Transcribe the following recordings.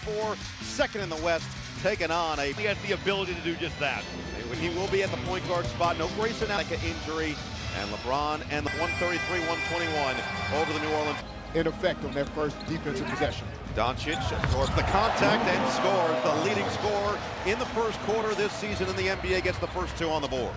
4, second in the West, taking on a... He has the ability to do just that. He will be at the point guard spot. No Grayson Allen injury. And LeBron and the 133-121 over the New Orleans. In effect on their first defensive possession. Doncic absorbs the contact and scores. The leading scorer in the first quarter this season in the NBA gets the first 2 on the board.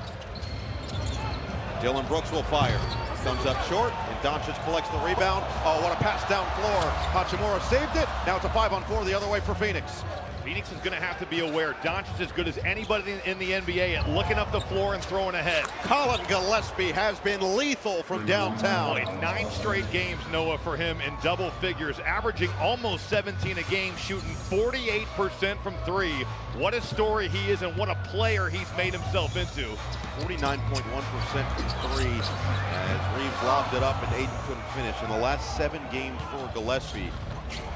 Dillon Brooks will fire. Comes up short, and Doncic collects the rebound. Oh, what a pass down floor. Hachimura saved it. Now it's a 5-on-4 the other way for Phoenix. Phoenix is going to have to be aware. Doncic is as good as anybody in the NBA at looking up the floor and throwing ahead. Colin Gillespie has been lethal from downtown. Boy, 9 straight games, Noah, for him in double figures, averaging almost 17 a game, shooting 48% from 3. What a story he is and what a player he's made himself into. 49.1% from 3 as Reeves lobbed it up and Ayton couldn't finish. In the last 7 games for Gillespie,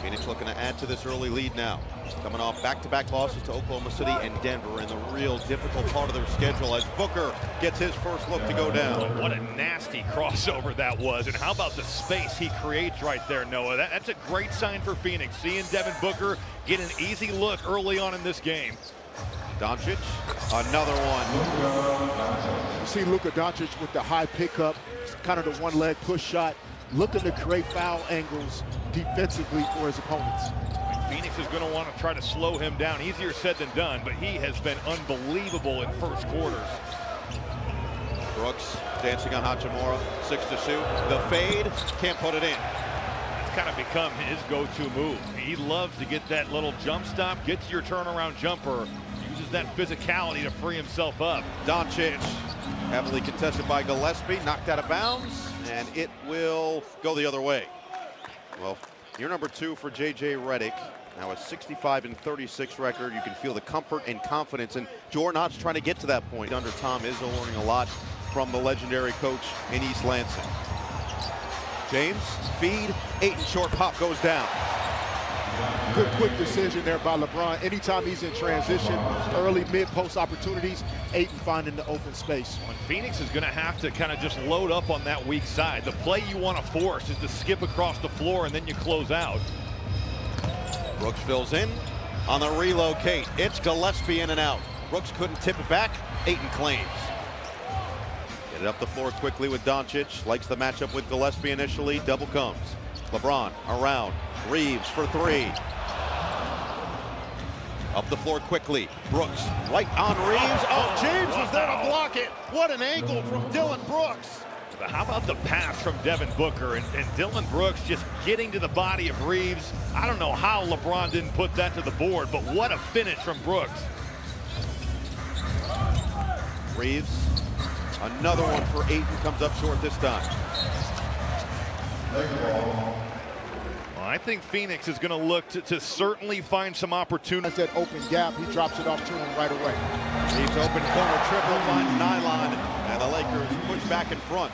Phoenix looking to add to this early lead now. Coming off back-to-back losses to Oklahoma City and Denver in the real difficult part of their schedule as Booker gets his first look to go down. What a nasty crossover that was, and how about the space he creates right there, Noah? That's a great sign for Phoenix, seeing Devin Booker get an easy look early on in this game. Doncic, another one. You see Luka Doncic with the high pickup, kind of the one-leg push shot, looking to create foul angles defensively for his opponents. Phoenix is going to want to try to slow him down. Easier said than done, but he has been unbelievable in first quarters. Brooks dancing on Hachimura, 6 to shoot. The fade, can't put it in. It's kind of become his go-to move. He loves to get that little jump stop, get to your turnaround jumper, uses that physicality to free himself up. Doncic, heavily contested by Gillespie, knocked out of bounds, and it will go the other way. Well, year number 2 for J.J. Redick. Now a 65-36 record. You can feel the comfort and confidence, and Jordan's trying to get to that point. Under Tom Izzo, learning a lot from the legendary coach in East Lansing. James, feed, Ayton, short pop goes down. Good quick decision there by LeBron. Anytime he's in transition, early mid-post opportunities, Ayton finding the open space. And Phoenix is going to have to kind of just load up on that weak side. The play you want to force is to skip across the floor and then you close out. Brooks fills in on the relocate. It's Gillespie in and out. Brooks couldn't tip it back. Ayton claims. Get it up the floor quickly with Doncic. Likes the matchup with Gillespie initially. Double comes. LeBron around. Reeves for 3. Up the floor quickly. Brooks right on Reeves. Oh, James was there to block it. What an angle from Dillon Brooks. But how about the pass from Devin Booker and Dillon Brooks just getting to the body of Reeves? I don't know how LeBron didn't put that to the board, but what a finish from Brooks. Reeves, another one for Ayton, comes up short this time. Well, I think Phoenix is going to look to certainly find some opportunity. That open gap, he drops it off to him right away. Reeves open corner triple, finds Nylon, and the Lakers push back in front.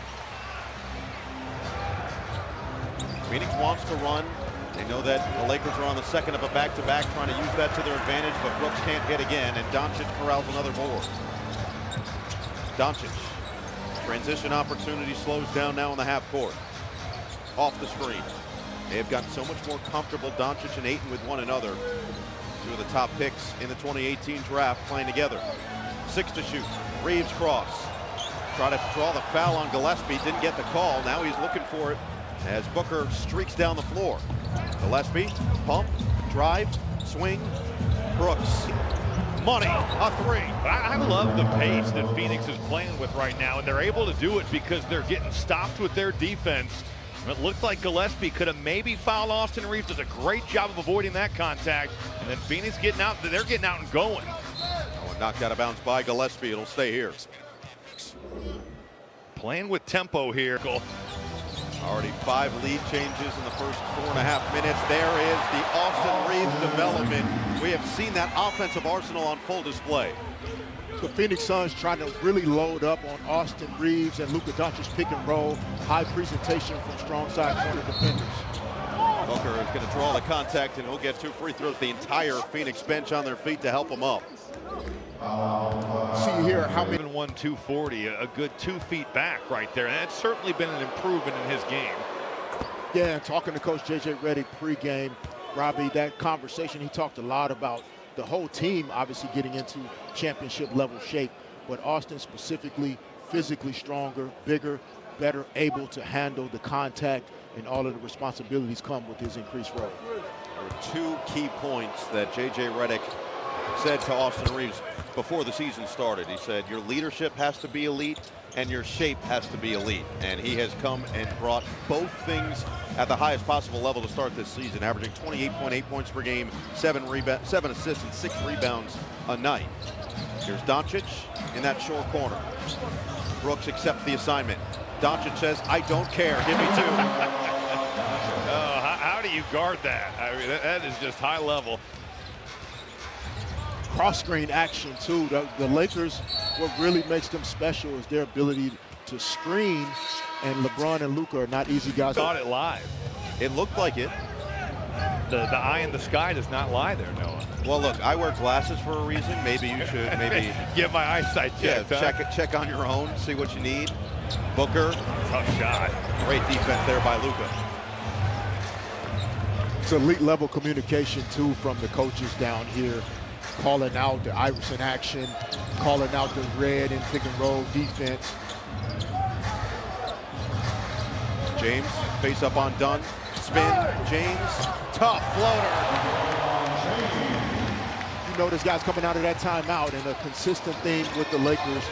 Phoenix wants to run. They know that the Lakers are on the second of a back-to-back, trying to use that to their advantage, but Brooks can't hit again, and Doncic corrals another board. Doncic, transition opportunity slows down now in the half court. Off the screen. They have gotten so much more comfortable, Doncic and Ayton, with one another. 2 of the top picks in the 2018 draft playing together. 6 to shoot. Reeves cross. Try to draw the foul on Gillespie. Didn't get the call. Now he's looking for it as Booker streaks down the floor. Gillespie, pump, drive, swing. Brooks. Money, a 3. I love the pace that Phoenix is playing with right now, and they're able to do it because they're getting stopped with their defense. It looked like Gillespie could have maybe fouled Austin Reeves. Does a great job of avoiding that contact. And then Phoenix getting out, they're getting out and going. Oh, knocked out of bounds by Gillespie. It'll stay here. Playing with tempo here. Already 5 lead changes in the first 4.5 minutes. There is the Austin Reeves development. We have seen that offensive arsenal on full display. The Phoenix Suns trying to really load up on Austin Reeves and Luka Doncic pick and roll. High presentation from strong side corner defenders. Booker is going to draw the contact, and he'll get 2 free throws. The entire Phoenix bench on their feet to help him up. See here how many. 240, a good 2 feet back right there. And that's certainly been an improvement in his game. Yeah, talking to Coach J.J. Redick pregame, Robbie, that conversation, he talked a lot about the whole team obviously getting into championship level shape, but Austin specifically physically stronger, bigger, better able to handle the contact, and all of the responsibilities come with his increased role. There were 2 key points that J.J. Redick said to Austin Reeves before the season started. He said, your leadership has to be elite and your shape has to be elite. And he has come and brought both things at the highest possible level to start this season, averaging 28.8 points per game, 7 assists and 6 rebounds a night. Here's Doncic in that short corner. Brooks accepts the assignment. Doncic says, I don't care, give me 2. How do you guard that? I mean, that is just high level. Cross-screen action, too. The Lakers, what really makes them special is their ability to screen, and LeBron and Luka are not easy guys. Got it live. It looked like it. The eye in the sky does not lie there, Noah. Well, look, I wear glasses for a reason. Maybe you should get my eyesight checked. Yeah, check on your own, see what you need. Booker, tough shot. Great defense there by Luka. It's elite level communication too from the coaches down here, calling out the Iverson action, calling out the red and pick and roll defense. James, face up on Dunn, spin, James, tough floater. You know this guy's coming out of that timeout, and a consistent theme with the Lakers,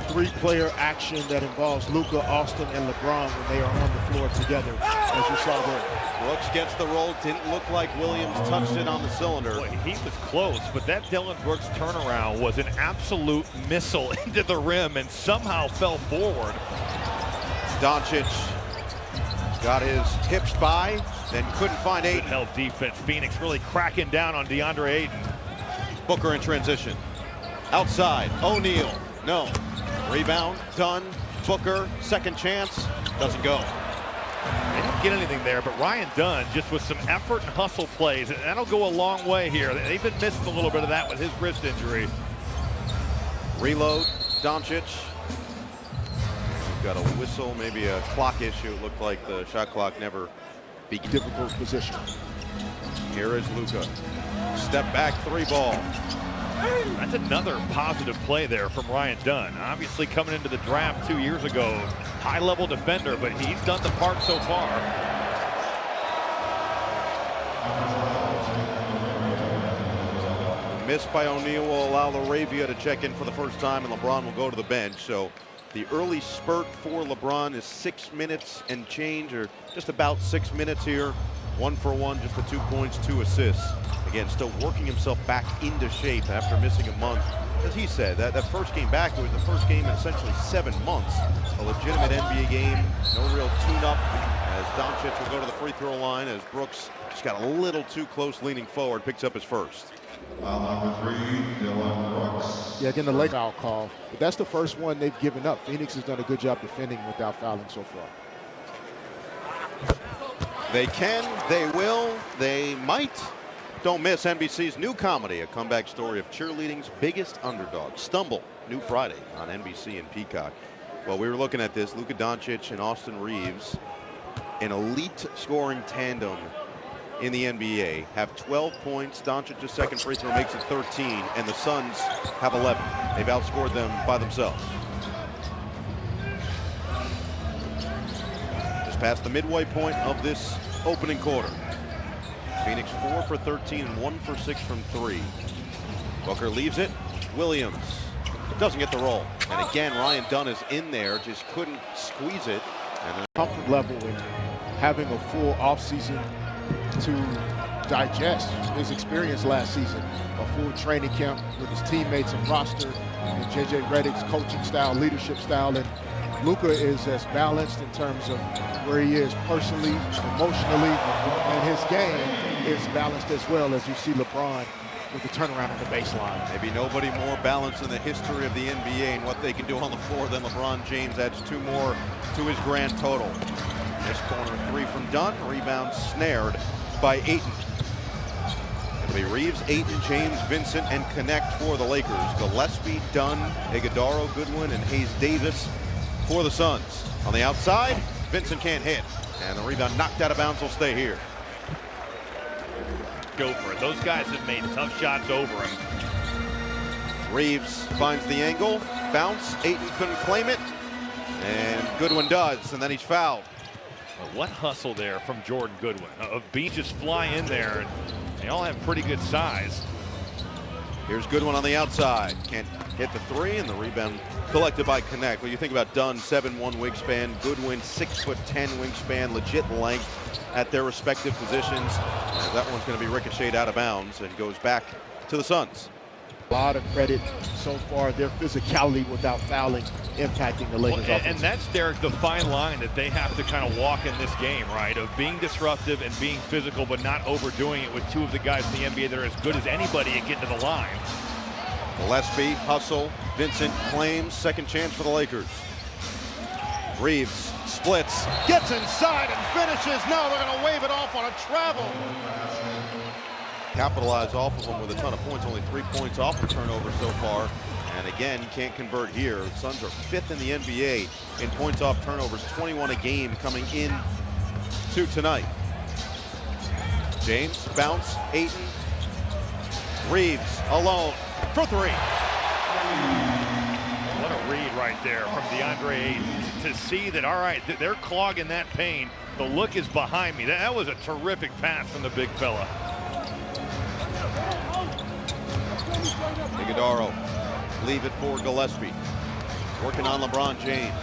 3-player action that involves Luka, Austin, and LeBron when they are on the floor together, as you saw there. Brooks gets the roll, didn't look like Williams touched it on the cylinder. Boy, he was close, but that Dillon Brooks turnaround was an absolute missile into the rim and somehow fell forward. Doncic got his hips by, then couldn't find Ayton. Good help defense. Phoenix really cracking down on DeAndre Ayton. Booker in transition. Outside, O'Neal, no. Rebound, Dunn, Booker, second chance, doesn't go. They didn't get anything there, but Ryan Dunn just with some effort and hustle plays, and that'll go a long way here. They've been missing a little bit of that with his wrist injury. Reload, Doncic. Got a whistle, maybe a clock issue. It looked like the shot clock never began. Difficult position. Here is Luka. Step back 3 ball. That's another positive play there from Ryan Dunn. Obviously coming into the draft 2 years ago, high-level defender, but he's done the part so far. Miss by O'Neal will allow LaRavia to check in for the first time, and LeBron will go to the bench. So the early spurt for LeBron is 6 minutes and change, or just about 6 minutes here. 1 for 1, just the 2 points, 2 assists. Again, still working himself back into shape after missing a month. As he said, that first game back was the first game in essentially 7 months. A legitimate NBA game, no real tune-up, as Doncic will go to the free throw line as Brooks just got a little too close leaning forward, picks up his first. Number 3, Dillon Brooks. Yeah, again, the late foul call, but that's the first one they've given up. Phoenix has done a good job defending without fouling so far. They can, they will, they might. Don't miss NBC's new comedy, a comeback story of cheerleading's biggest underdog. Stumble, new Friday on NBC and Peacock. Well, we were looking at this, Luka Doncic and Austin Reeves, an elite scoring tandem in the NBA, have 12 points. Doncic's second free throw makes it 13, and the Suns have 11. They've outscored them by themselves. Just past the midway point of this opening quarter. Phoenix 4 for 13 and 1 for 6 from 3. Booker leaves it. Williams doesn't get the roll. And again, Ryan Dunn is in there, just couldn't squeeze it. And comfort level in having a full offseason to digest his experience last season. A full training camp with his teammates and roster, and J.J. Redick's coaching style, leadership style. And Luka is as balanced in terms of where he is personally, emotionally, and his game is balanced as well, as you see LeBron with the turnaround on the baseline. Maybe nobody more balanced in the history of the NBA and what they can do on the floor than LeBron James. Adds 2 more to his grand total. This corner 3 from Dunn, rebound snared by Ayton. It'll be Reeves, Ayton, James, Vincent, and Connect for the Lakers. Gillespie, Dunn, Iguodaro, Goodwin, and Hayes Davis for the Suns. On the outside, Vincent can't hit, and the rebound knocked out of bounds will stay here. go for it. Those guys have made tough shots over him. Reeves finds the angle, bounce, Ayton couldn't claim it, and Goodwin does, and then he's fouled. But what hustle there from Jordan Goodwin. Of Beach just fly in there, and they all have pretty good size. Here's Goodwin on the outside, can't hit the three, and the rebound collected by Connect. When you think about Dunn, 7'1" wingspan, Goodwin 6'10" wingspan, legit length at their respective positions. That one's going to be ricocheted out of bounds and goes back to the Suns. A lot of credit so far, their physicality without fouling impacting the Lakers offense. And that's, Derek, the fine line that they have to kind of walk in this game, right? Of being disruptive and being physical, but not overdoing it with two of the guys in the NBA that are as good as anybody at getting to the line. Gillespie, hustle, Vincent claims, second chance for the Lakers. Reeves splits, gets inside and finishes. No, they're going to wave it off on a travel. Capitalize off of him with a ton of points, only 3 points off of turnover so far. And again, can't convert here. The Suns are 5th in the NBA in points off turnovers, 21 a game coming in to tonight. James, bounce, Ayton. Reeves alone for three. What a read right there from DeAndre Ayton to see that, all right, they're clogging that paint. The look is behind me. That was a terrific pass from the big fella. Iguodaro, leave it for Gillespie. Working on LeBron James.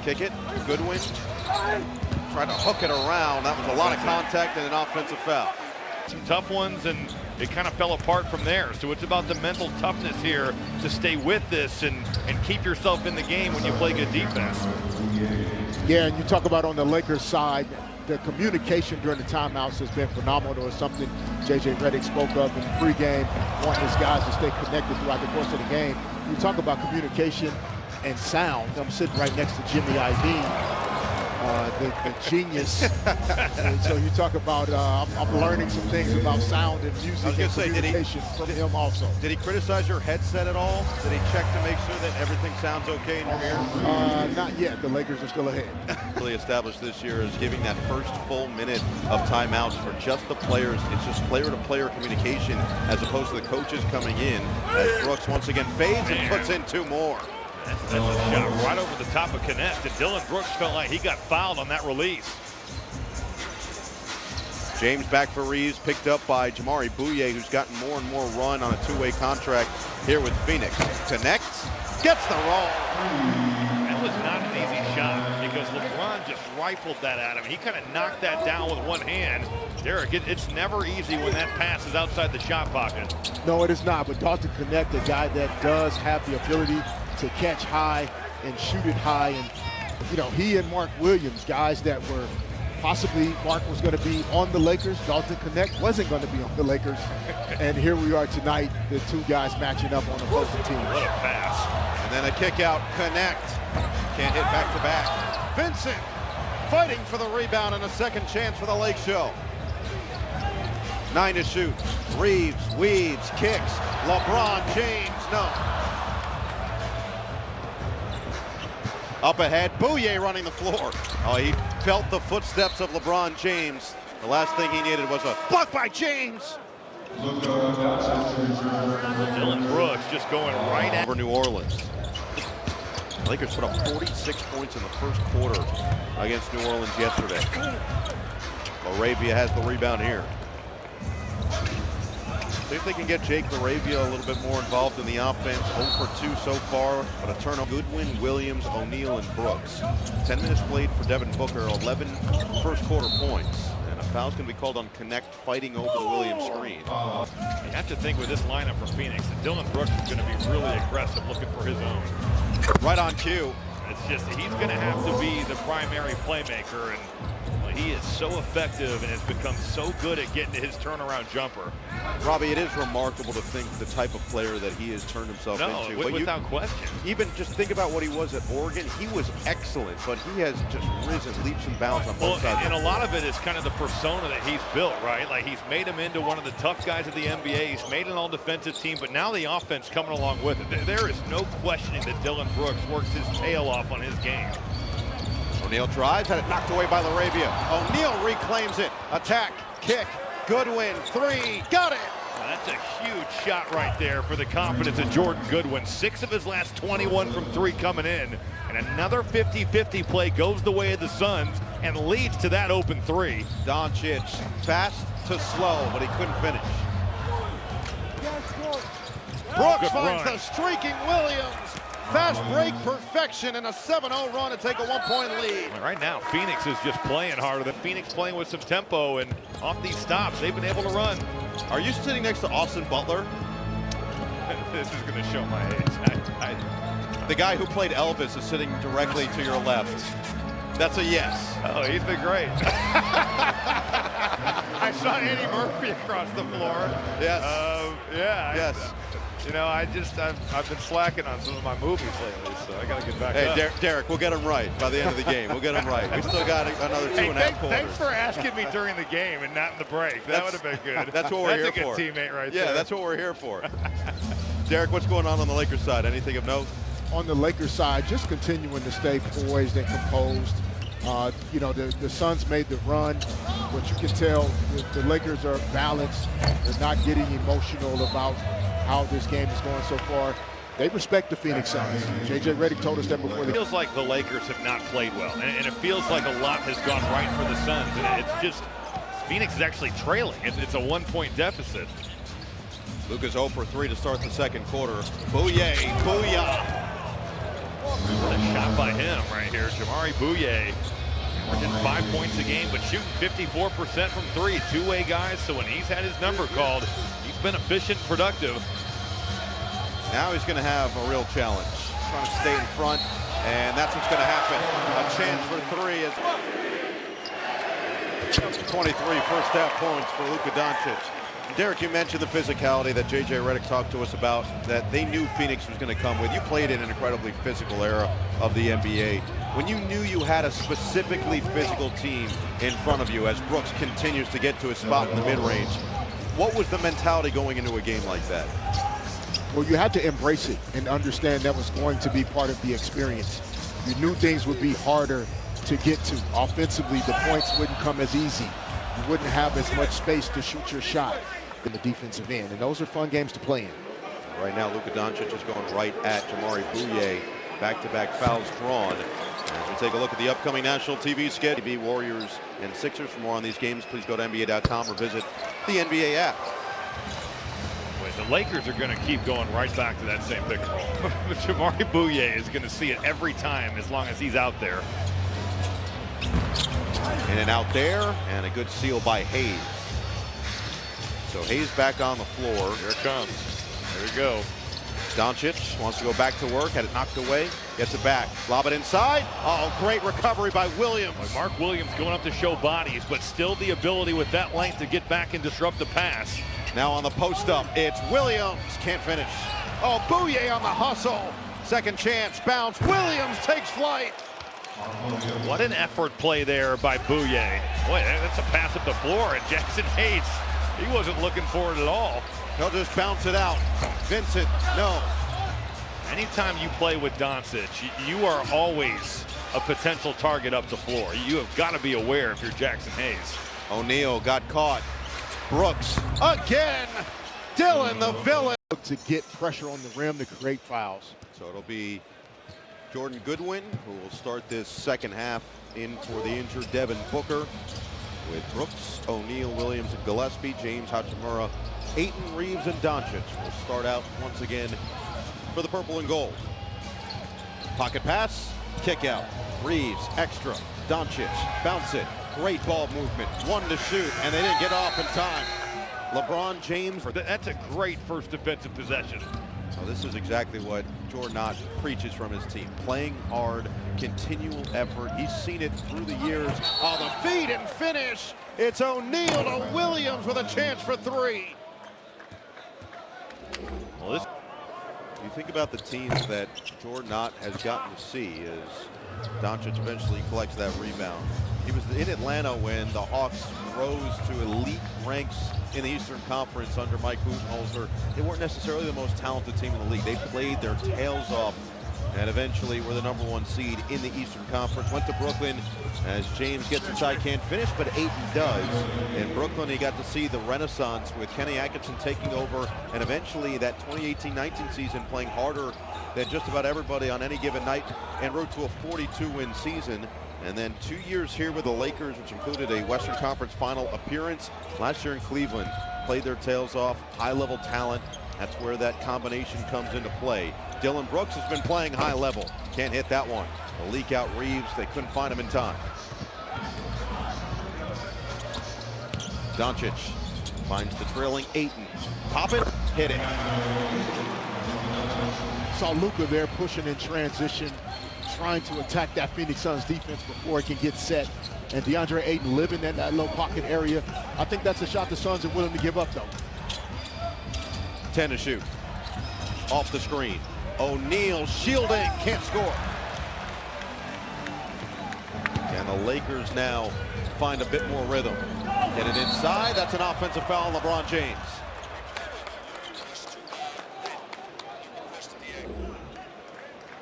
Kick it, Goodwin. Trying to hook it around. That was a lot of contact and an offensive foul. Some tough ones, and it kind of fell apart from there. So it's about the mental toughness here to stay with this and keep yourself in the game when you play good defense. Yeah, and you talk about on the Lakers side, the communication during the timeouts has been phenomenal. It's something J.J. Redick spoke of in pregame, wanting his guys to stay connected throughout the course of the game. You talk about communication and sound. I'm sitting right next to Jimmy Iovine, the genius. And so you talk about, I'm learning some things about sound and music and communication from him also. Did he criticize your headset at all? Did he check to make sure that everything sounds okay in your ears? Not yet. The Lakers are still ahead. Really established this year is giving that first full minute of timeouts for just the players. It's just player-to-player communication as opposed to the coaches coming in. As Brooks once again fades and puts in two more. That's a shot right over the top of Connect, and Dillon Brooks felt like he got fouled on that release. James back for Reeves, picked up by Jamari Bouye, who's gotten more and more run on a two-way contract here with Phoenix. Connects, gets the roll. That was not an easy shot because LeBron just rifled that at him. He kind of knocked that down with one hand. Derek, it's never easy when that pass is outside the shot pocket. No, it is not, but Dalton Connect, a guy that does have the ability to catch high and shoot it high. And, you know, he and Mark Williams, guys that were possibly, Mark was going to be on the Lakers. Dalton Connect wasn't going to be on the Lakers. And here we are tonight, the two guys matching up on opposing teams. What a pass. And then a kick out, Connect. Can't hit back to back. Vincent fighting for the rebound and a second chance for the Lake Show. 9 to shoot. Reeves, weaves, kicks. LeBron James, no. Up ahead, Bouye running the floor. Oh, he felt the footsteps of LeBron James. The last thing he needed was a block by James. Dillon Brooks just going right at over New Orleans. Lakers put up 46 points in the first quarter against New Orleans yesterday. Laravia has the rebound here. See if they can get Jake Laravia a little bit more involved in the offense. 0 for 2 so far, but a turnover. Goodwin, Williams, O'Neal, and Brooks. 10 minutes played for Devin Booker, 11 first quarter points. And a foul's going to be called on Connect, fighting over the Williams screen. You have to think with this lineup for Phoenix that Dillon Brooks is going to be really aggressive, looking for his own. Right on cue. It's just he's going to have to be the primary playmaker, and he is so effective and has become so good at getting to his turnaround jumper. Robbie, it is remarkable to think the type of player that he has turned himself into. No, without question. Even just think about what he was at Oregon. He was excellent, but he has just risen leaps and bounds on both sides. And a lot of it is kind of the persona that he's built, right? Like, he's made him into one of the tough guys of the NBA. He's made an all-defensive team, but now the offense coming along with it. There is no questioning that Dillon Brooks works his tail off on his game. O'Neal drives, had it knocked away by Laravia. O'Neal reclaims it. Attack, kick, Goodwin, three, got it! Well, that's a huge shot right there for the confidence of Jordan Goodwin. 6 of his last 21 from 3 coming in. And another 50-50 play goes the way of the Suns and leads to that open 3. Doncic, fast to slow, but he couldn't finish. Brooks Good finds run. the streaking Williams. Fast break perfection and a 7-0 run to take a 1-point lead. Right now, Phoenix is just playing harder. The Phoenix playing with some tempo, and off these stops, they've been able to run. Are you sitting next to Austin Butler? This is going to show my age. The guy who played Elvis is sitting directly to your left. That's a yes. Oh, he's been great. I saw Eddie Murphy across the floor. Yes. Yeah. Yes. You know, I've been slacking on some of my movies lately, so I got to get back up. Hey, Derek, we'll get him right by the end of the game. We'll get him right. We still got another 2.5 quarters. Thanks for asking me during the game and not in the break. That would have been good. That's what we're here for. That's a good teammate right there. Yeah, that's what we're here for. Derek, what's going on the Lakers side? Anything of note? On the Lakers side, just continuing to stay poised and composed. You know, the Suns made the run, but you can tell the Lakers are balanced. They're not getting emotional about how this game is going so far. They respect the Phoenix Suns. J.J. Redick told us that before. It feels like the Lakers have not played well, and it feels like a lot has gone right for the Suns. And it's just, Phoenix is actually trailing. It's a 1-point deficit. Luka's 0 for 3 to start the second quarter. Booyah, booyah. What a shot by him right here. Jamari Bouye averaging 5 points a game, but shooting 54% from 3. Two-way guys, so when he's had his number called, he's been efficient and productive. Now he's going to have a real challenge. Trying to stay in front, and that's what's going to happen. A chance for 3 is 23 first half points for Luka Doncic. Derek, you mentioned the physicality that J.J. Redick talked to us about, that they knew Phoenix was going to come with. You played in an incredibly physical era of the NBA. When you knew you had a specifically physical team in front of you as Brooks continues to get to his spot in the mid-range, what was the mentality going into a game like that? Well, you had to embrace it and understand that was going to be part of the experience. You knew things would be harder to get to. Offensively, the points wouldn't come as easy. You wouldn't have as much space to shoot your shot in the defensive end, and those are fun games to play in. Right now, Luka Doncic is going right at Jamari Bouye. Back-to-back fouls drawn. As we take a look at the upcoming national TV schedule, Warriors and Sixers. For more on these games, please go to NBA.com or visit the NBA app. The Lakers are going to keep going right back to that same pick and roll. Jamari Bouye is going to see it every time as long as he's out there. In and out there, and a good steal by Hayes. So Hayes back on the floor. Here it comes. There we go. Doncic wants to go back to work, had it knocked away, gets it back, lob it inside. Oh, great recovery by Williams. Mark Williams going up to show bodies, but still the ability with that length to get back and disrupt the pass. Now on the post-up, it's Williams. Can't finish. Oh, Bouye on the hustle. Second chance, bounce. Williams takes flight. What an effort play there by Bouye. Boy, that's a pass up the floor, and Jackson Hayes, he wasn't looking for it at all. He'll just bounce it out. Vincent, no. Anytime you play with Doncic, you are always a potential target up the floor. You have got to be aware if you're Jackson Hayes. O'Neal got caught. Brooks again. Dylan the villain. To get pressure on the rim to create fouls. So it'll be Jordan Goodwin who will start this second half in for the injured Devin Booker, with Brooks, O'Neal, Williams, and Gillespie. James Hachimura, Ayton, Reeves, and Doncic will start out once again for the purple and gold. Pocket pass, kick out. Reeves, extra. Doncic, bounce it. Great ball movement. One to shoot, and they didn't get off in time. LeBron James. That's a great first defensive possession. So this is exactly what Jordan Knott preaches from his team. Playing hard, continual effort. He's seen it through the years. Oh, the feed and finish. It's O'Neal to Williams with a chance for 3. Well, this You think about the teams that Jordan Knott has gotten to see as Doncic eventually collects that rebound. He was in Atlanta when the Hawks rose to elite ranks in the Eastern Conference under Mike Budenholzer. They weren't necessarily the most talented team in the league. They played their tails off and eventually were the #1 seed in the Eastern Conference. Went to Brooklyn as James gets inside, can't finish, but Ayton does. In Brooklyn, he got to see the renaissance with Kenny Atkinson taking over, and eventually that 2018-19 season playing harder than just about everybody on any given night, en route to a 42-win season. And then 2 years here with the Lakers, which included a Western Conference final appearance. Last year in Cleveland, played their tails off, high-level talent. That's where that combination comes into play. Dylan Brooks has been playing high level. Can't hit that one. The leak out Reeves, they couldn't find him in time. Doncic finds the trailing Ayton. Pop it, hit it. Saw Luka there pushing in transition, trying to attack that Phoenix Suns defense before it can get set. And DeAndre Ayton living in that low pocket area. I think that's a shot the Suns are willing to give up, though. 10 to shoot. Off the screen. O'Neal shielding, can't score. And the Lakers now find a bit more rhythm. Get it inside, that's an offensive foul on LeBron James.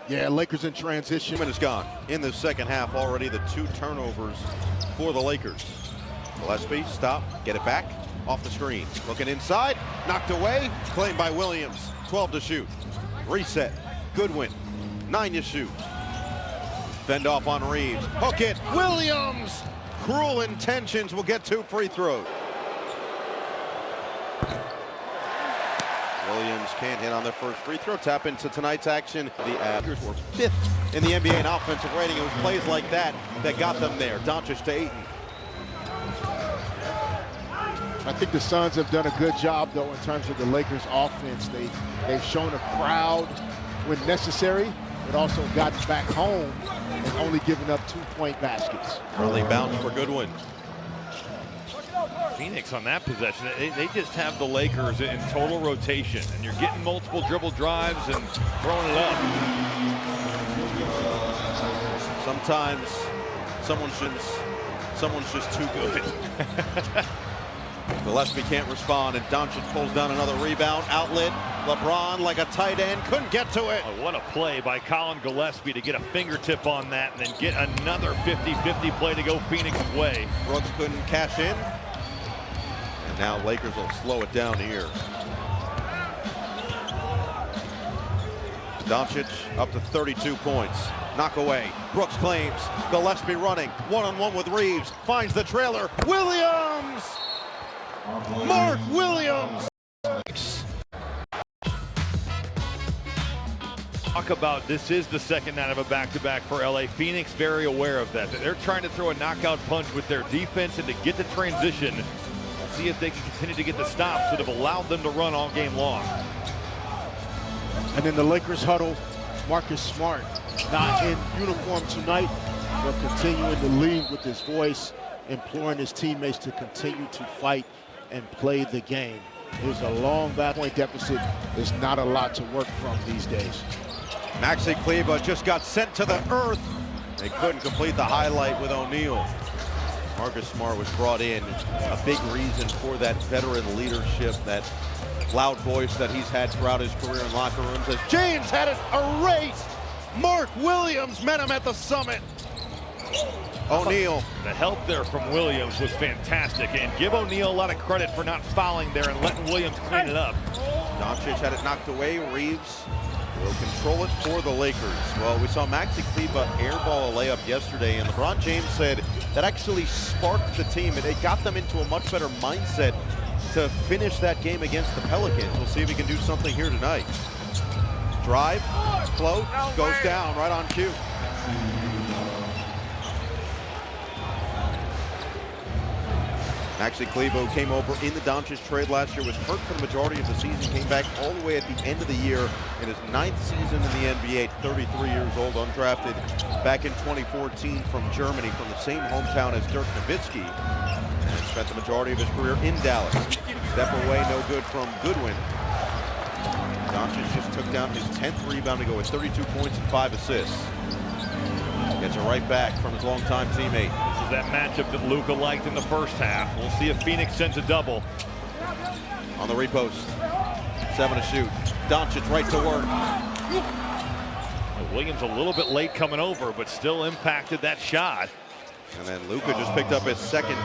Yeah, Lakers in transition. Minutes gone in the second half already. The 2 turnovers for the Lakers. Gillespie, stop, get it back, off the screen. Looking inside, knocked away, claimed by Williams. 12 to shoot. Reset, Goodwin, 9 to shoot. Fend off on Reeves, hook it, Williams! Cruel intentions will get 2 free throws. Williams can't hit on their first free throw. Tap into tonight's action. The Lakers were 5th in the NBA in offensive rating. It was plays like that that got them there. Doncic to Ayton. I think the Suns have done a good job, though, in terms of the Lakers' offense. They've shown a crowd when necessary, but also gotten back home and only given up 2-point baskets. Early bounce for Goodwin. Phoenix on that possession, they just have the Lakers in total rotation, and you're getting multiple dribble drives and throwing it up. Sometimes someone's just too good. Gillespie can't respond, and Doncic pulls down another rebound. Outlet, LeBron like a tight end, couldn't get to it. Oh, what a play by Colin Gillespie to get a fingertip on that and then get another 50-50 play to go Phoenix's way. Brooks couldn't cash in. And now Lakers will slow it down here. Doncic up to 32 points. Knock away. Brooks claims. Gillespie running. One-on-one with Reeves. Finds the trailer. Williams! Mark Williams! Talk about this is the second night of a back-to-back for LA. Phoenix very aware of that. They're trying to throw a knockout punch with their defense and to get the transition. See if they can continue to get the stops that have allowed them to run all game long. And then the Lakers huddle. Marcus Smart not in uniform tonight, but continuing to lead with his voice, imploring his teammates to continue to fight and play the game. There's a long back-point deficit. There's not a lot to work from these days. Maxi Kleber just got sent to the earth. They couldn't complete the highlight with O'Neal. Marcus Smart was brought in, a big reason for that veteran leadership, that loud voice that he's had throughout his career in locker rooms. As James had it erased, Mark Williams met him at the summit. O'Neal. The help there from Williams was fantastic, and give O'Neal a lot of credit for not fouling there and letting Williams clean it up. Doncic had it knocked away. Reeves will control it for the Lakers. Well, we saw Maxi Kleber airball a layup yesterday, and LeBron James said that actually sparked the team, and it got them into a much better mindset to finish that game against the Pelicans. We'll see if he can do something here tonight. Drive, float, goes down right on cue. Maxi Kleber came over in the Doncic trade last year, was hurt for the majority of the season, came back all the way at the end of the year in his 9th season in the NBA, 33 years old, undrafted back in 2014 from Germany, from the same hometown as Dirk Nowitzki, and spent the majority of his career in Dallas. Step away, no good from Goodwin. Doncic just took down his 10th rebound to go with 32 points and 5 assists. Gets it right back from his longtime teammate. This is that matchup that Luka liked in the first half. We'll see if Phoenix sends a double. On the repost, 7 to shoot. Doncic right to work. Williams a little bit late coming over, but still impacted that shot. And then Luka just picked up his second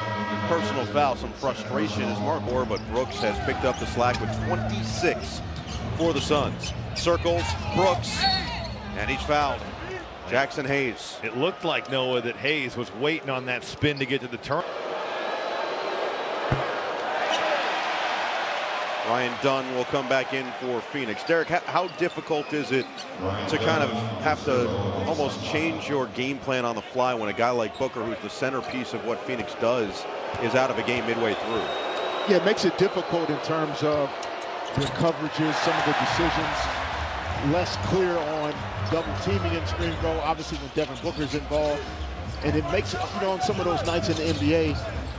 personal foul. Some frustration as Mark Orr, but Brooks has picked up the slack with 26 for the Suns. Circles, Brooks, and he's fouled. Jackson Hayes. It looked like, Noah, that Hayes was waiting on that spin to get to the turn. Ryan Dunn will come back in for Phoenix. Derek, how difficult is it to kind of have to almost change your game plan on the fly when a guy like Booker, who's the centerpiece of what Phoenix does, is out of a game midway through? Yeah, it makes it difficult in terms of the coverages, some of the decisions. Less clear on double teaming in screen go, obviously when Devin Booker's involved. And it makes it, you know, on some of those nights in the NBA,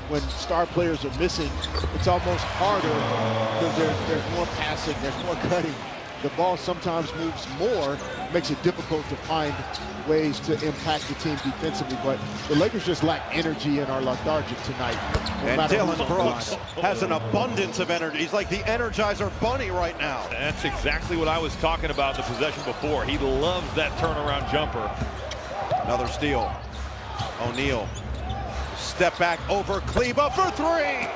when star players are missing, it's almost harder because there's more passing, there's more cutting. The ball sometimes moves more, makes it difficult to find ways to impact the team defensively. But the Lakers just lack energy and are lethargic tonight. And Dylan Brooks has an abundance of energy. He's like the Energizer Bunny right now. That's exactly what I was talking about in the possession before. He loves that turnaround jumper. Another steal. O'Neal. Step back over Kleba for three.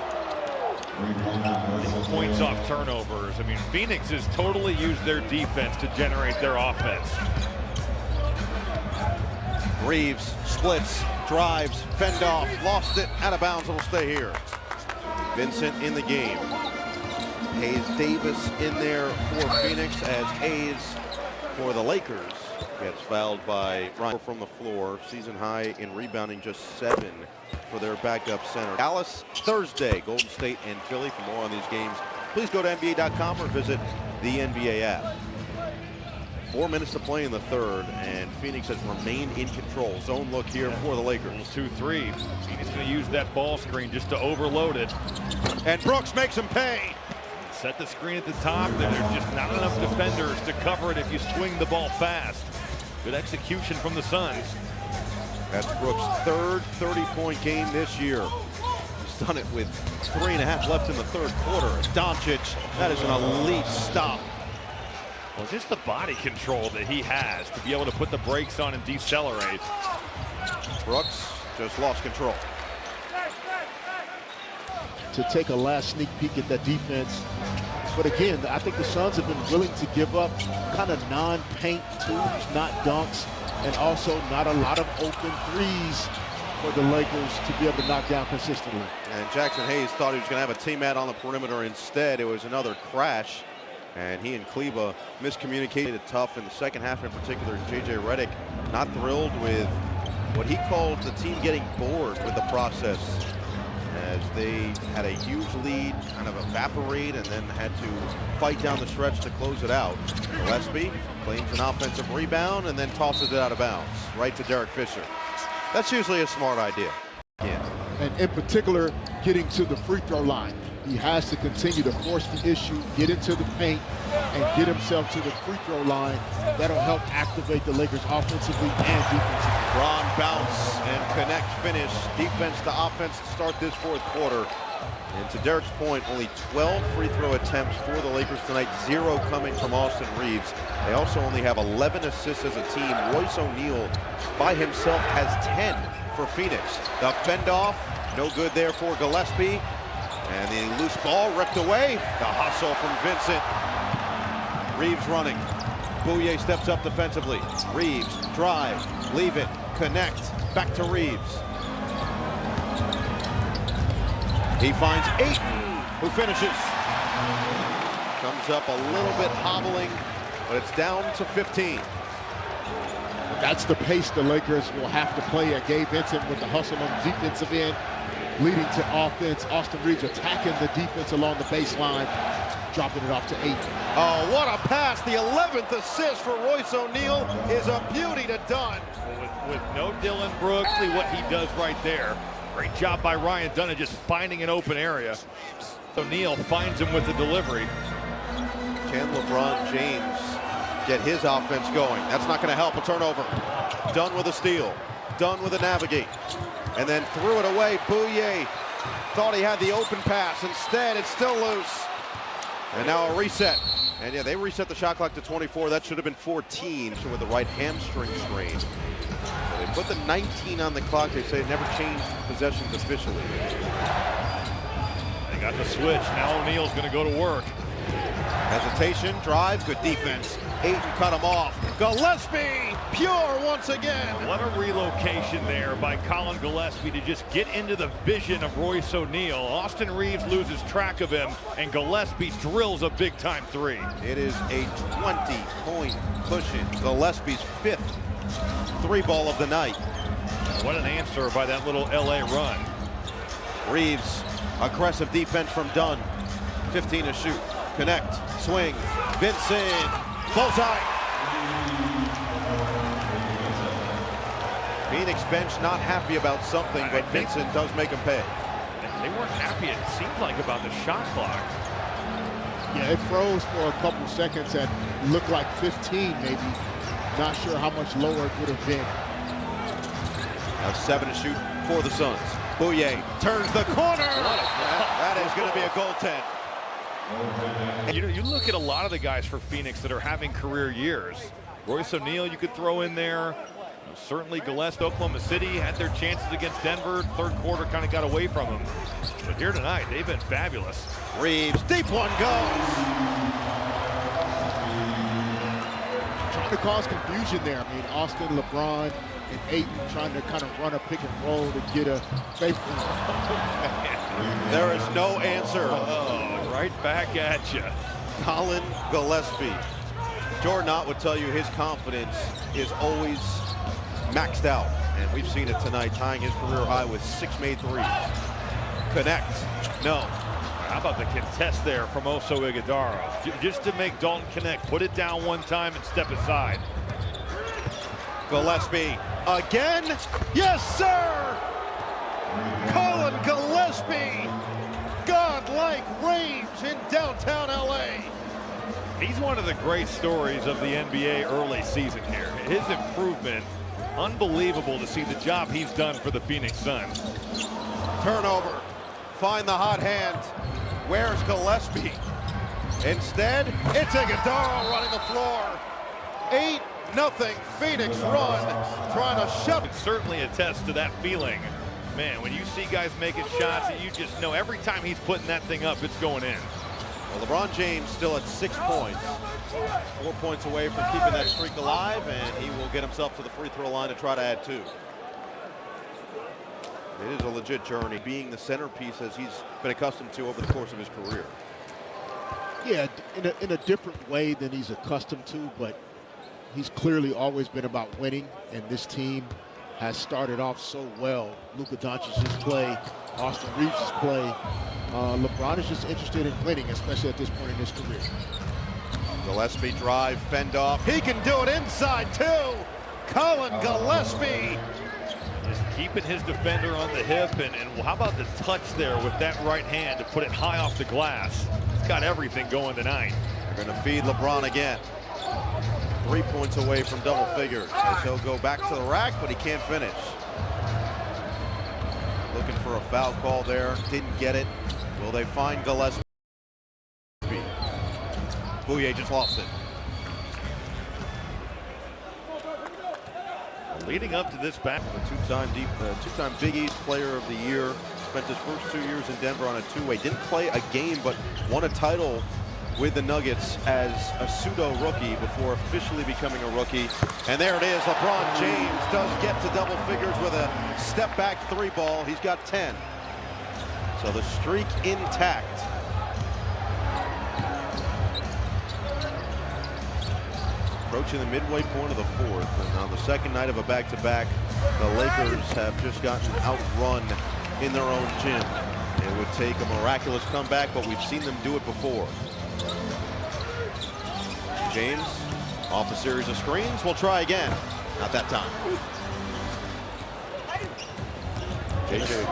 Points off turnovers. I mean, Phoenix has totally used their defense to generate their offense. Reeves splits, drives, fend off, lost it, out of bounds, and will stay here. Vincent in the game. Hayes Davis in there for Phoenix as Hayes for the Lakers gets fouled by Ryan from the floor. Season high in rebounding, just 7 for their backup center. Dallas Thursday, Golden State and Philly. For more on these games, please go to NBA.com or visit the NBA app. 4 minutes to play in the third, and Phoenix has remained in control. Zone look here for the Lakers. 2-3. Phoenix going to use that ball screen just to overload it. And Brooks makes him pay. Set the screen at the top, then there's just not enough defenders to cover it if you swing the ball fast. Good execution from the Suns. That's Brooks' third 30-point game this year. He's done it with 3.5 left in the third quarter. Doncic, that is an elite stop. Well, just the body control that he has to be able to put the brakes on and decelerate. Brooks just lost control. To take a last sneak peek at that defense. But again, I think the Suns have been willing to give up kind of non-paint twos, not dunks, and also not a lot of open threes for the Lakers to be able to knock down consistently. And Jackson Hayes thought he was going to have a teammate on the perimeter. Instead, it was another crash. And he and Kleba miscommunicated tough in the second half, in particular. J.J. Redick not thrilled with what he called the team getting bored with the process, as they had a huge lead kind of evaporate and then had to fight down the stretch to close it out. Gillespie claims an offensive rebound and then tosses it out of bounds right to Derek Fisher. That's usually a smart idea. Yeah. And in particular, getting to the free throw line. He has to continue to force the issue, get into the paint, and get himself to the free throw line. That'll help activate the Lakers offensively and defensively. Ron bounce and connect finish. Defense to offense to start this fourth quarter. And to Derek's point, only 12 free throw attempts for the Lakers tonight, 0 coming from Austin Reeves. They also only have 11 assists as a team. Royce O'Neal by himself has 10 for Phoenix. The fend off, no good there for Gillespie. And the loose ball ripped away. The hustle from Vincent. Reeves running. Bouye steps up defensively. Reeves, drive, leave it, connect, back to Reeves. He finds Ayton, who finishes. Comes up a little bit hobbling, but it's down to 15. That's the pace the Lakers will have to play at. Gabe Vincent with the hustle on the defensive end, leading to offense. Austin Reeves attacking the defense along the baseline, dropping it off to Ayton. Oh, what a pass. The 11th assist for Royce O'Neal is a beauty to Dunn. With no Dylan Brooks, see what he does right there. Great job by Ryan Dunn just finding an open area. O'Neal finds him with the delivery. Can LeBron James get his offense going? That's not going to help. A turnover. Dunn with a steal. Dunn with a navigate. And then threw it away. Bouye thought he had the open pass. Instead, it's still loose. And now a reset. And yeah, they reset the shot clock to 24. That should have been 14 with the right hamstring strain. So they put the 19 on the clock. They say it never changed possessions officially. They got the switch. Now O'Neal's going to go to work. Hesitation, drive, good defense. Ayton cut him off. Gillespie, pure once again. What a relocation there by Colin Gillespie to just get into the vision of Royce O'Neal. Austin Reeves loses track of him, and Gillespie drills a big-time three. It is a 20-point push-in. Gillespie's 5th three-ball of the night. What an answer by that little LA run. Reeves, aggressive defense from Dunn. 15 to shoot. Connect, swing, Vincent, bullseye. Phoenix bench not happy about something, but Vincent does make him pay. They weren't happy, it seemed like, about the shot clock. Yeah, it froze for a couple seconds and looked like 15 maybe. Not sure how much lower it would have been. Now 7 to shoot for the Suns. Bouye turns the corner. That is going to be a goaltend. You know, you look at a lot of the guys for Phoenix that are having career years. Royce O'Neal you could throw in there. Certainly Gillespie, Oklahoma City had their chances against Denver. Third quarter kind of got away from them. But here tonight, they've been fabulous. Reeves, deep one goes. Trying to cause confusion there. I mean, Austin, LeBron, and Ayton trying to kind of run a pick and roll to get a faithful. There is no answer. Oh, right back at you. Colin Gillespie. Jordan Ott would tell you his confidence is always maxed out, and we've seen it tonight, tying his career high with 6 made threes. Connect, no. How about the contest there from Oso Iguodala? Just to make Dalton connect, put it down one time and step aside. Gillespie again, yes sir! Colin Gillespie, godlike range in downtown LA. He's one of the great stories of the NBA early season here. His improvement, unbelievable to see the job he's done for the Phoenix Suns. Turnover, find the hot hand. Where's Gillespie? Instead, it's Iguodala running the floor. 8-0 Phoenix run, trying to shut. It certainly attests to that feeling. Man, when you see guys making shots, you just know every time he's putting that thing up, it's going in. Well, LeBron James still at 6 points. 4 points away from keeping that streak alive, and he will get himself to the free throw line to try to add 2. It is a legit journey, being the centerpiece as he's been accustomed to over the course of his career. Yeah, in a different way than he's accustomed to, but he's clearly always been about winning, and this team has started off so well. Luka Doncic's play, Austin Reeves' play. LeBron is just interested in winning, especially at this point in his career. Gillespie drive, fend off. He can do it inside too. Colin Gillespie. Just keeping his defender on the hip, and how about the touch there with that right hand to put it high off the glass. He's got everything going tonight. They're going to feed LeBron again. 3 points away from double figures as he'll go back to the rack, but he can't finish. Looking for a foul call there, didn't get it. Will they find Gillespie? Bouye just lost it. Leading up to this back. The two-time Big East Player of the Year. Spent his first 2 years in Denver on a two-way. Didn't play a game, but won a title with the Nuggets as a pseudo-rookie before officially becoming a rookie. And there it is. LeBron James does get to double figures with a step-back 3-ball. He's got 10. So the streak intact. Approaching the midway point of the 4th, and on the second night of a back-to-back, the Lakers have just gotten outrun in their own gym. It would take a miraculous comeback, but we've seen them do it before. James, off a series of screens, will try again. Not that time. JJ.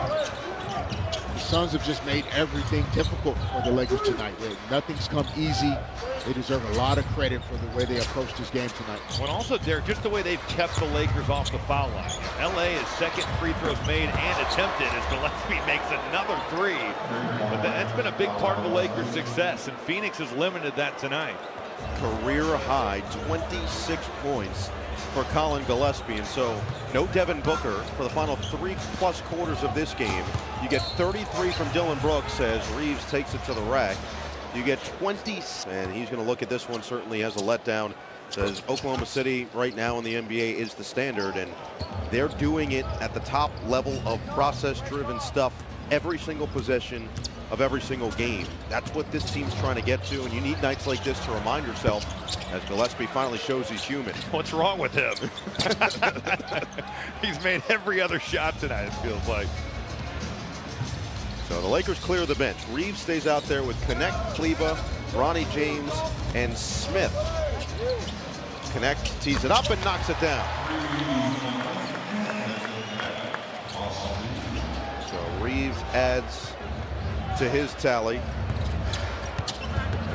The Suns have just made everything difficult for the Lakers tonight. Nothing's come easy. They deserve a lot of credit for the way they approached this game tonight. Well, also, Derek, just the way they've kept the Lakers off the foul line. LA is second free throws made and attempted as Gillespie makes another 3. But that's been a big part of the Lakers' success, and Phoenix has limited that tonight. career high 26 points for Colin Gillespie. And so no Devin Booker for the final 3+ quarters of this game. You get 33 from Dillon Brooks as Reeves takes it to the rack. You get 20, and he's going to look at this one certainly as a letdown. Says Oklahoma City right now in the NBA is the standard, and they're doing it at the top level of process-driven stuff every single possession of every single game. That's what this team's trying to get to, and you need nights like this to remind yourself as Gillespie finally shows he's human. What's wrong with him? He's made every other shot tonight, it feels like. So the Lakers clear the bench. Reeves stays out there with Connect, Kleba, Ronnie James, and Smith. Connect tees it up and knocks it down. So Reeves adds to his tally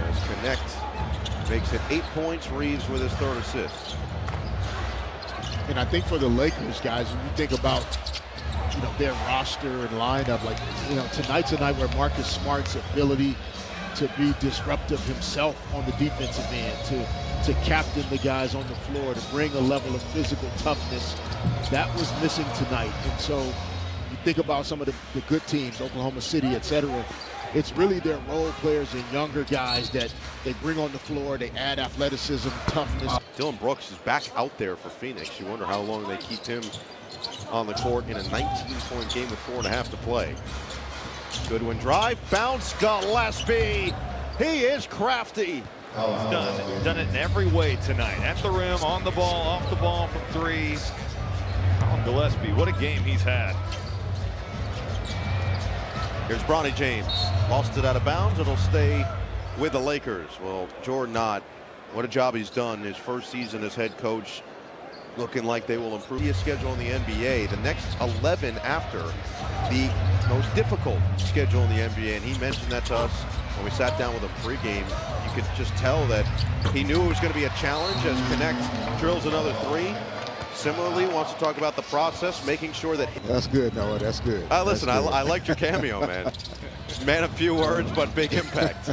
as Connect makes it 8 points. Reeves with his 3rd assist. And I think for the Lakers, guys, when you think about their roster and lineup, like tonight's a night where Marcus Smart's ability to be disruptive himself on the defensive end, to captain the guys on the floor, to bring a level of physical toughness that was missing tonight. And so you think about some of the good teams, Oklahoma City, etc. It's really their role players and younger guys that they bring on the floor. They add athleticism, toughness. Dillon Brooks is back out there for Phoenix. You wonder how long they keep him on the court in a 19-point game with 4.5 to play. Goodwin drive, bounce, Gillespie. He is crafty. He's done it in every way tonight. At the rim, on the ball, off the ball from 3. Colin Gillespie, what a game he's had. Here's Bronny James. Lost it out of bounds. It'll stay with the Lakers. Well, Jordan Knott, what a job he's done. His first season as head coach, looking like they will improve his schedule in the NBA. The next 11 after the most difficult schedule in the NBA. And he mentioned that to us when we sat down with him pregame. You could just tell that he knew it was going to be a challenge as Connect drills another 3. Similarly, wants to talk about the process, making sure that... That's good, Noah. That's good. Listen, that's good. I liked your cameo, man. Man of few words, but big impact.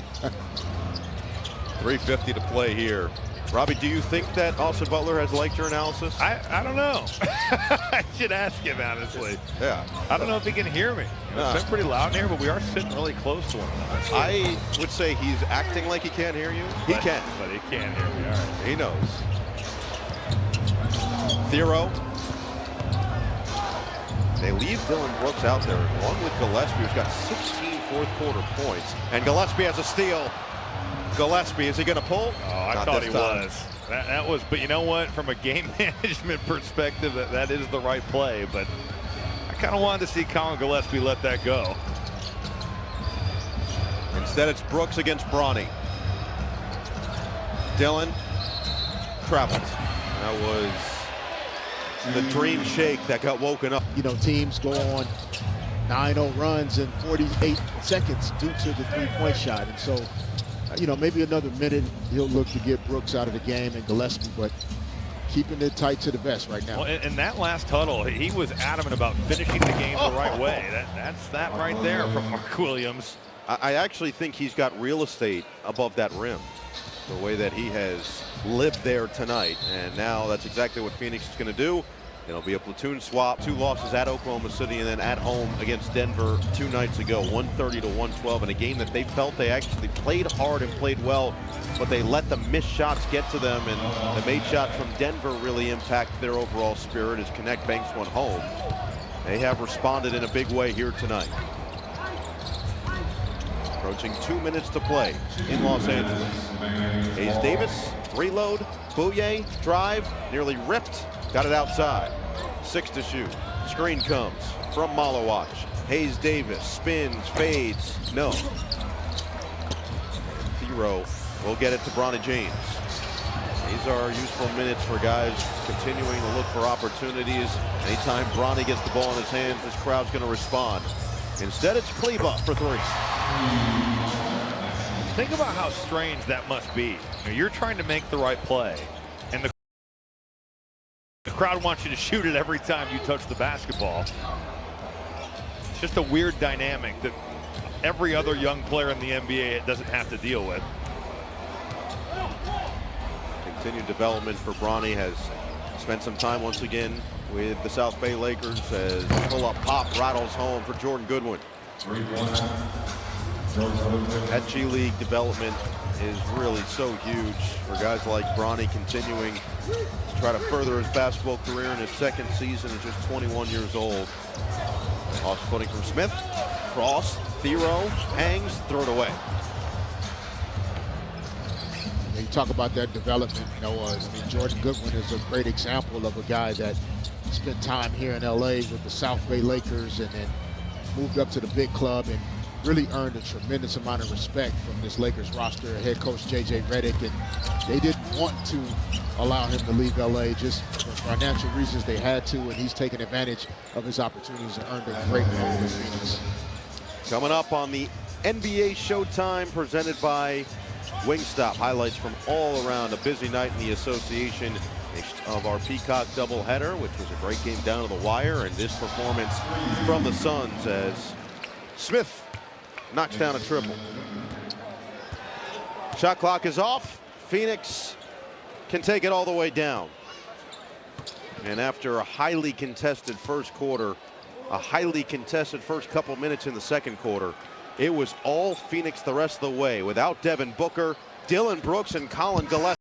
3:50 to play here. Robbie, do you think that Austin Butler has liked your analysis? I don't know. I should ask him, honestly. Yeah. I don't know if he can hear me. It's been pretty loud in here, but we are sitting really close to one another. I would say he's acting like he can't hear you. He can. But he can't hear me. All right. He knows. Thero. They leave Dillon Brooks out there along with Gillespie, who's got 16 fourth-quarter points. And Gillespie has a steal. Gillespie, is he going to pull? Oh, I thought he was. That was, but you know what? From a game management perspective, that is the right play. But I kind of wanted to see Colin Gillespie let that go. Instead, it's Brooks against Bronny. Dillon travels. That was the dream shake that got woken up. Teams go on 9-0 runs in 48 seconds due to the three-point shot. And so, maybe another minute he'll look to get Brooks out of the game and Gillespie, but keeping it tight to the vest right now. Well, in that last huddle, he was adamant about finishing the game the right way. That's that right there from Mark Williams. I actually think he's got real estate above that rim, the way that he has lived there tonight. And now that's exactly what Phoenix is going to do. It'll be a platoon swap. 2 losses at Oklahoma City and then at home against Denver 2 nights ago, 130 to 112, in a game that they felt they actually played hard and played well, but they let the missed shots get to them, and the made shots from Denver really impact their overall spirit as Connect banks one home. They have responded in a big way here tonight. Approaching 2 minutes to play in Los Angeles. Hayes Davis, reload, Bouye, drive, nearly ripped. Got it outside. 6 to shoot. Screen comes from Malawach. Hayes Davis spins, fades, no. Thero will get it to Bronny James. These are useful minutes for guys continuing to look for opportunities. Anytime Bronny gets the ball in his hands, this crowd's going to respond. Instead, it's Kleba for 3. Think about how strange that must be. You're trying to make the right play, and the crowd wants you to shoot it every time you touch the basketball. It's just a weird dynamic that every other young player in the NBA doesn't have to deal with. Continued development for Bronny. Has spent some time once again with the South Bay Lakers as pull-up pop rattles home for Jordan Goodwin. That G League development is really so huge for guys like Bronny, continuing to try to further his basketball career in his second season at just 21 years old. Lost footing from Smith. Cross, Thero, hangs, throw it away. You talk about that development, Noah. I mean, Jordan Goodwin is a great example of a guy that spent time here in LA with the South Bay Lakers and then moved up to the big club and really earned a tremendous amount of respect from this Lakers roster, head coach J.J. Redick, and they didn't want to allow him to leave LA. Just for financial reasons they had to, and he's taken advantage of his opportunities and earned a great role with Phoenix. Coming up on the NBA Showtime presented by Wingstop. Highlights from all around a busy night in the association of our Peacock doubleheader, which was a great game down to the wire, and this performance from the Suns as Smith knocks down a triple. Shot clock is off. Phoenix can take it all the way down. And after a highly contested first quarter, a highly contested first couple minutes in the second quarter, it was all Phoenix the rest of the way without Devin Booker, Dylan Brooks, and Colin Gillespie.